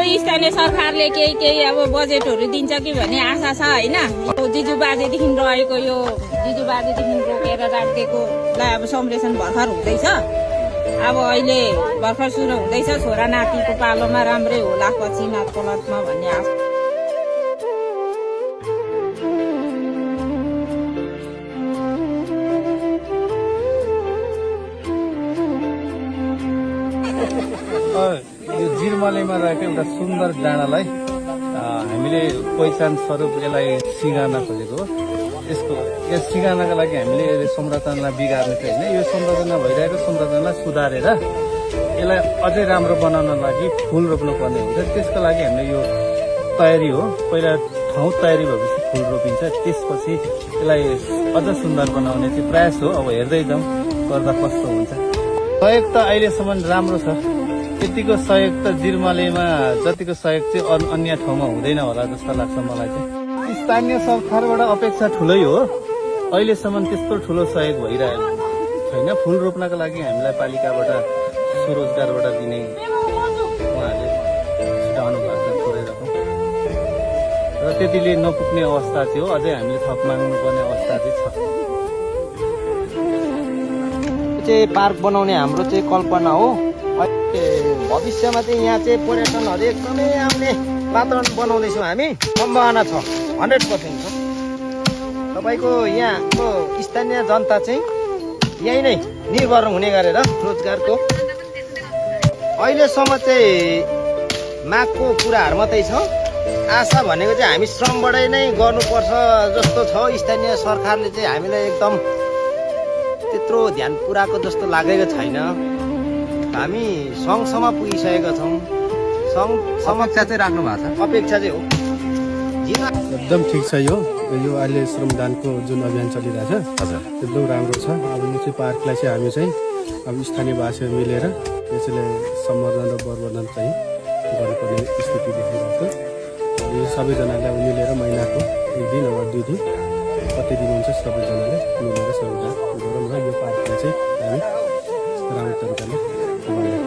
अब स्थानीय सरकारले केही अब बजेटहरू दिन्छ कि भन्ने आशा छ होइन। जिजु बाजेदेखि रहेको यो जिजु बाजेदेखि रोकेर राखिदिएकोलाई अब संरक्षण भर्खर हुँदैछ। अब अहिले भर्खर सुरु हुँदैछ, छोरा नातिको पालोमा राम्रै होला पछि नातकोलतमा भन्ने आशा। यो जिरमलेमा रहेको एउटा सुन्दर डाँडालाई हामीले पहिचान स्वरूप यसलाई सिँगार्न खोजेको हो। यस सिँगार्नका लागि हामीले संरचनालाई बिगार्ने चाहिँ होइन, यो संरचना भइरहेको संरचनालाई सुधारेर यसलाई अझै राम्रो बनाउन लागि फुल रोप्नुपर्ने हुन्छ। त्यसको लागि हामीले यो तयारी हो, पहिला ठाउँ तयारी भएपछि फुल रोपिन्छ, त्यसपछि यसलाई अझ सुन्दर बनाउने चाहिँ प्रयास हो। अब हेर्दै जाउँ गर्दा कस्तो हुन्छ। सहयोग त अहिलेसम्म राम्रो छ, यतिको सहयोग त जिरमलेमा जतिको सहयोग चाहिँ अन्य ठाउँमा हुँदैन होला जस्तो लाग्छ मलाई चाहिँ। स्थानीय सरकारबाट अपेक्षा ठुलै हो, अहिलेसम्म त्यस्तो ठुलो सहयोग भइरहेको छैन। फुल रोप्नका लागि हामीलाई पालिकाबाट स्वरोजगारबाट दिने उहाँहरूले छुटाउनु भएको छ थोरै रकम, र त्यतिले नपुग्ने अवस्था चाहिँ हो। अझै हामीले थप माग्नुपर्ने अवस्था चाहिँ छ। पार्क बनाउने हाम्रो चाहिँ कल्पना हो। भविष्यमा चाहिँ यहाँ चाहिँ पर्यटनहरू एकदमै आउने वातावरण बनाउँदैछौँ हामी, सम्भावना छ, 100% छ। तपाईँको यहाँको स्थानीय जनता चाहिँ यही नै निर्भर हुने गरेर रोजगारको अहिलेसम्म चाहिँ मागको कुराहरू मात्रै छ। आशा भनेको चाहिँ हामी श्रमबाटै नै गर्नुपर्छ जस्तो छ। स्थानीय सरकारले चाहिँ हामीलाई एकदम त्यत्रो ध्यान पुऱ्याएको जस्तो लागेको छैन। हामी सङ्घसम्म पुगिसकेका छौँ, सङ्घ समस्या चाहिँ राख्नु भएको छ, अपेक्षा चाहिँ हो। एकदम ठिक छ। यो अहिले श्रमदानको जुन अभियान चलिरहेछ एकदम राम्रो छ। अब यो चाहिँ पार्कलाई चाहिँ हामी चाहिँ अब स्थानीयवासीहरू मिलेर यसैलाई सम्वर्धन र वर्वर्धन चाहिँ गर्नुपर्ने स्थिति देखिरहेको छ। यो सबैजनाले अब मिलेर महिनाको 1 दिन वा 2 दिन कति दिन हुन्छ सबैजनाले मिलेर सबैजना गरौँ र यो पार्कलाई चाहिँ हामी राम्रो तरिकाले बनाउँ।